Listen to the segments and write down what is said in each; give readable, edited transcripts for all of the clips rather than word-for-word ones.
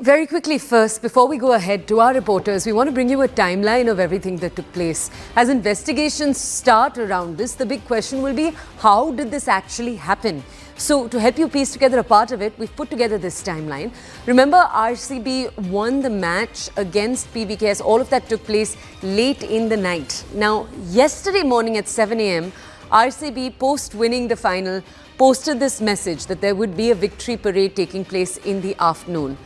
Very quickly first, before we go ahead to our reporters, we want to bring you a timeline of everything that took place. As investigations start around this, the big question will be, how did this actually happen? So to help you piece together a part of it, we've put together this timeline. Remember, RCB won the match against PVKS. All of that took place late in the night. Now, yesterday morning at 7 a.m., RCB, post winning the final, posted this message that there would be a victory parade taking place in the afternoon.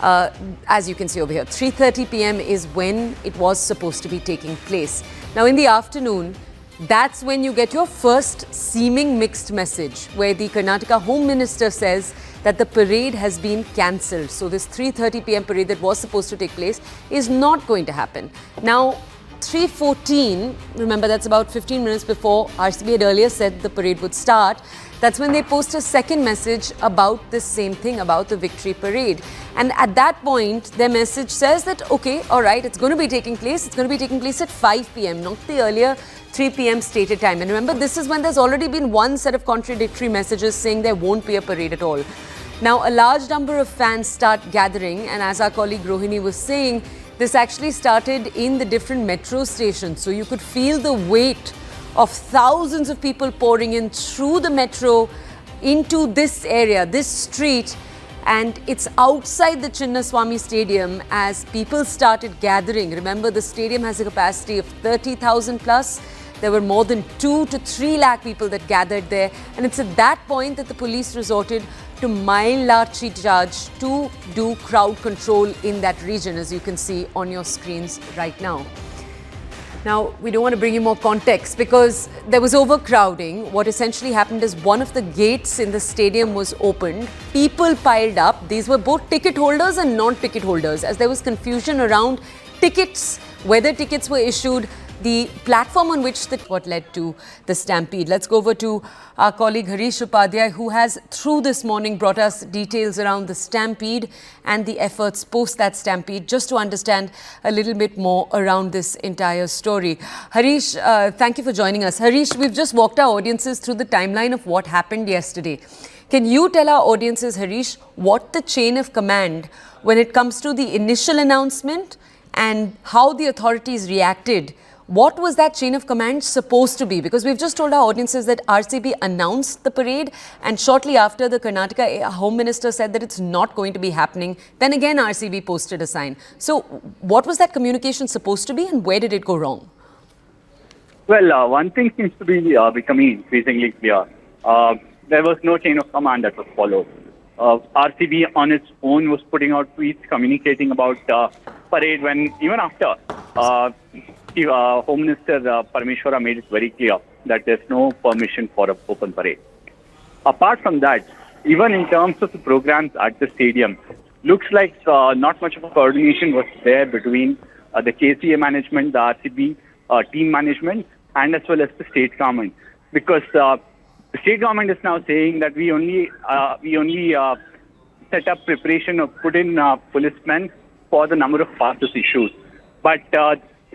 As you can see over here, 3:30 p.m. is when it was supposed to be taking place. Now in the afternoon, that's when you get your first seeming mixed message, where the Karnataka Home Minister says that the parade has been cancelled. So this 3:30 p.m. parade that was supposed to take place is not going to happen. Now, 3:14, remember that's about 15 minutes before RCB had earlier said the parade would start. That's when they post a second message about this same thing, about the victory parade. And at that point, their message says that, okay, all right, it's going to be taking place. It's going to be taking place at 5 p.m., not the earlier 3 p.m. stated time. And remember, this is when there's already been one set of contradictory messages saying there won't be a parade at all. Now, a large number of fans start gathering. And as our colleague Rohini was saying, this actually started in the different metro stations. So you could feel the weight of thousands of people pouring in through the metro into this area, this street. And it's outside the Chinnaswamy Stadium as people started gathering. Remember, the stadium has a capacity of 30,000 plus. There were more than 2 to 3 lakh people that gathered there. And it's at that point that the police resorted to mild lathi charge to do crowd control in that region, as you can see on your screens right now. Now, we don't want to bring you more context because there was overcrowding. What essentially happened is one of the gates in the stadium was opened. People piled up. These were both ticket holders and non-ticket holders, as there was confusion around tickets, whether tickets were issued, the platform on which what led to the stampede. Let's go over to our colleague Harish Upadhyay, who has through this morning brought us details around the stampede and the efforts post that stampede, just to understand a little bit more around this entire story. Harish, thank you for joining us. Harish, we've just walked our audiences through the timeline of what happened yesterday. Can you tell our audiences, Harish, what the chain of command when it comes to the initial announcement and how the authorities reacted? What was that chain of command supposed to be? Because we've just told our audiences that RCB announced the parade, and shortly after, the Karnataka Home Minister said that it's not going to be happening. Then again, RCB posted a sign. So what was that communication supposed to be, and where did it go wrong? Well, one thing seems to be becoming increasingly clear. There was no chain of command that was followed. RCB on its own was putting out tweets communicating about parade when even after Home Minister Parameshwara made it very clear that there's no permission for an open parade. Apart from that, even in terms of the programs at the stadium, looks like not much of a coordination was there between the KCA management, the RCB team management, and as well as the state government. Because the state government is now saying that we only set up preparation of put in policemen for the number of passes issued. But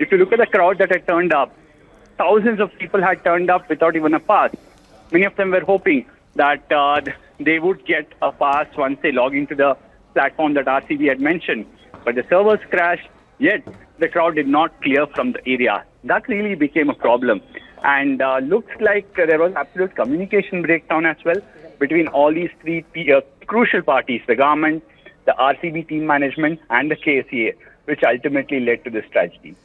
if you look at the crowd that had turned up, thousands of people had turned up without even a pass. Many of them were hoping that they would get a pass once they log into the platform that RCB had mentioned. But the servers crashed, yet the crowd did not clear from the area. That really became a problem. And looks like there was absolute communication breakdown as well between all these three crucial parties, the government, the RCB team management, and the KCA, which ultimately led to this tragedy.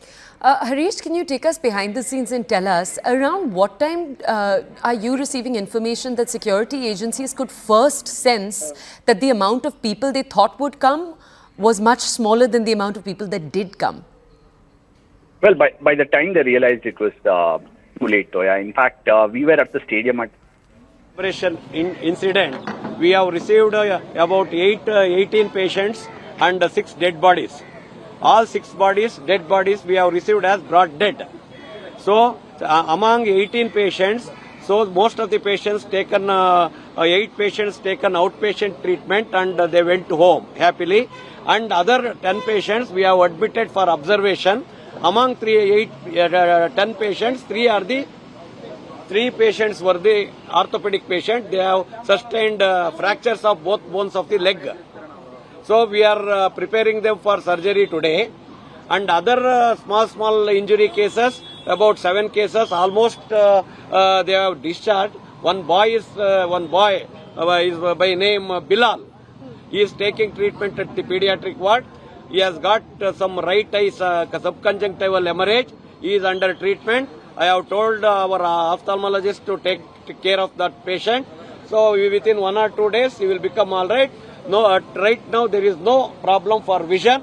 Harish, can you take us behind the scenes and tell us around what time are you receiving information that security agencies could first sense that the amount of people they thought would come was much smaller than the amount of people that did come? Well, by the time they realized it was too late, Toya. In fact, we were at the stadium at operation incident. We have received about 18 patients and 6 dead bodies. All 6 dead bodies we have received as brought dead. So among 18 patients, so most of the patients taken, 8 patients taken outpatient treatment and they went home happily. And other 10 patients we have admitted for observation. Among 10 patients, 3 patients were the orthopedic patient. They have sustained fractures of both bones of the leg. So we are preparing them for surgery today. And other small injury cases, about 7 cases, almost they have discharged. One boy is by name Bilal. He is taking treatment at the pediatric ward. He has got some right eye subconjunctival hemorrhage. He is under treatment. I have told our ophthalmologist to take care of that patient. So within 1 or 2 days he will become all right. No, right now there is no problem for vision.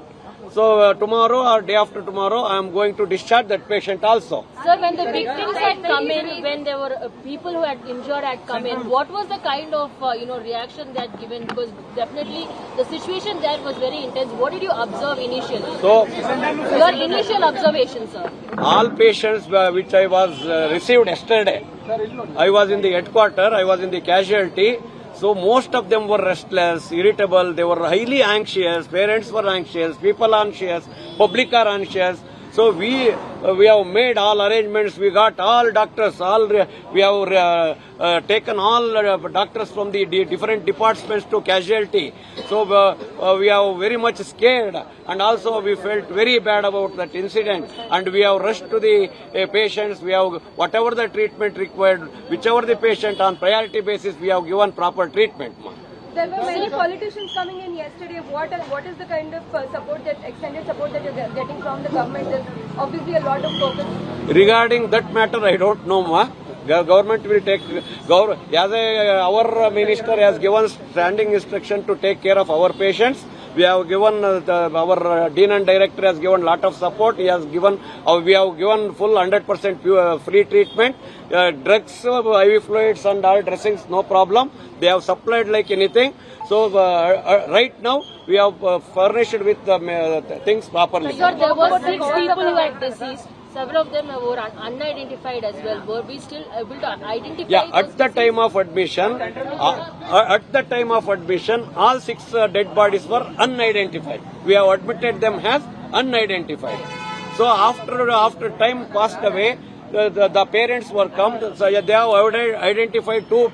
So tomorrow or day after tomorrow, I am going to discharge that patient also. Sir, when the victims had come in, when there were people who had injured had come in, what was the kind of reaction that given? Because definitely the situation there was very intense. What did you observe initially? So your initial observation, sir. All patients which I was received yesterday, I was in the headquarter, I was in the casualty. So most of them were restless, irritable, they were highly anxious, parents were anxious, people are anxious, public are anxious. So we have made all arrangements, we got all doctors, we have taken all doctors from the different departments to casualty. So we are very much scared, and also we felt very bad about that incident, and we have rushed to the patients, we have whatever the treatment required, whichever the patient on priority basis, we have given proper treatment. There were many politicians coming in yesterday. What is the kind of extended support that you're getting from the government? There's obviously a lot of focus. Regarding that matter, I don't know, ma. Government will take, our minister has given standing instruction to take care of our patients. We have given, our dean and director has given lot of support. He has given, we have given full 100% free treatment. Drugs, IV fluids and all dressings, no problem. They have supplied like anything. So right now we have furnished with things properly. Sir, there were 6 people who had deceased. Several of them were unidentified as well. Were we still able to identify? Yeah, at the time of admission, all 6 dead bodies were unidentified. We have admitted them as unidentified. So after time passed away, the parents were come. So they have identified 2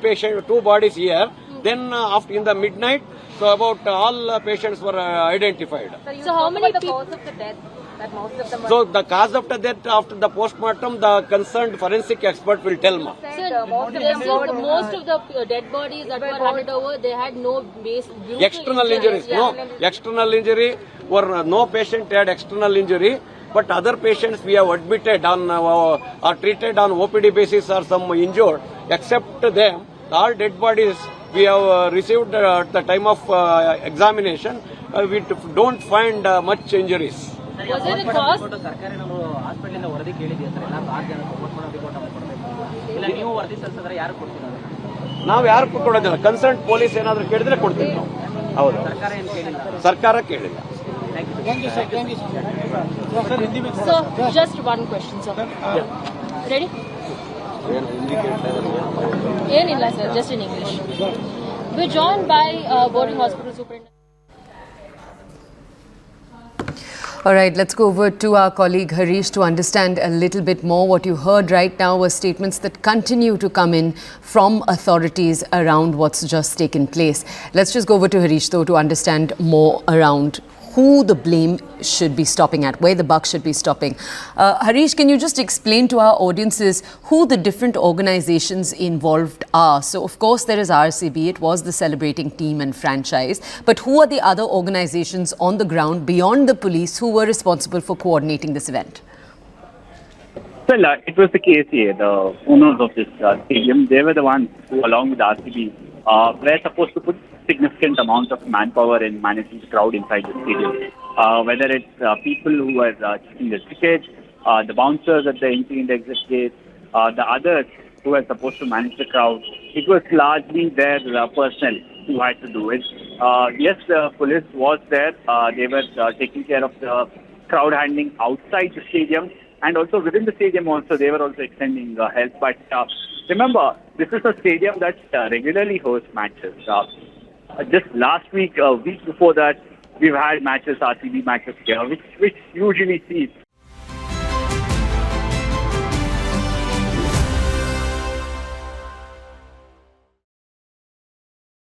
bodies here. Then after in the midnight, so about all patients were identified. So how many the people? cause of the death? That most of them So the cause of the death after the postmortem, the concerned forensic expert will tell me. Sir, most of the dead bodies that were handed over, they had no base. External injuries, no. External injury, no patient had external injury. But other patients we have admitted on or treated on OPD basis or some injured. Except them, all dead bodies we have received at the time of examination. We don't find much injuries. Was it a cause? ನಾವು ಯಾರು ಕೊಡೋದಿಲ್ಲ concern police ಏನಾದರೂ ಕೇಳಿದ್ರೆ ಕೊಡ್ತೀವಿ ನಾವು ಹೌದು ಸರ್ಕಾರ ಕೇಳಿಲ್ಲ So just one question, sir. Ready? ಏನilla sir, just in English. We're joined by boarding hospital superintendent. All right, let's go over to our colleague Harish to understand a little bit more. What you heard right now were statements that continue to come in from authorities around what's just taken place. Let's just go over to Harish, though, to understand more around who the blame should be stopping at, where the buck should be stopping. Harish, can you just explain to our audiences who the different organizations involved are? So, of course, there is RCB. It was the celebrating team and franchise. But who are the other organizations on the ground beyond the police who were responsible for coordinating this event? Well, it was the KSA, the owners of this stadium. They were the ones who, along with RCB, were supposed to put significant amount of manpower in managing the crowd inside the stadium. Whether it's people who were checking the tickets, the bouncers at the entry and exit gate, the others who were supposed to manage the crowd. It was largely their personnel who had to do it. Yes, the police was there. They were taking care of the crowd handling outside the stadium, and also within the stadium also they were also extending help. But remember, this is a stadium that regularly hosts matches. Just last week, a week before that, we've had matches, RCB matches here, which usually sees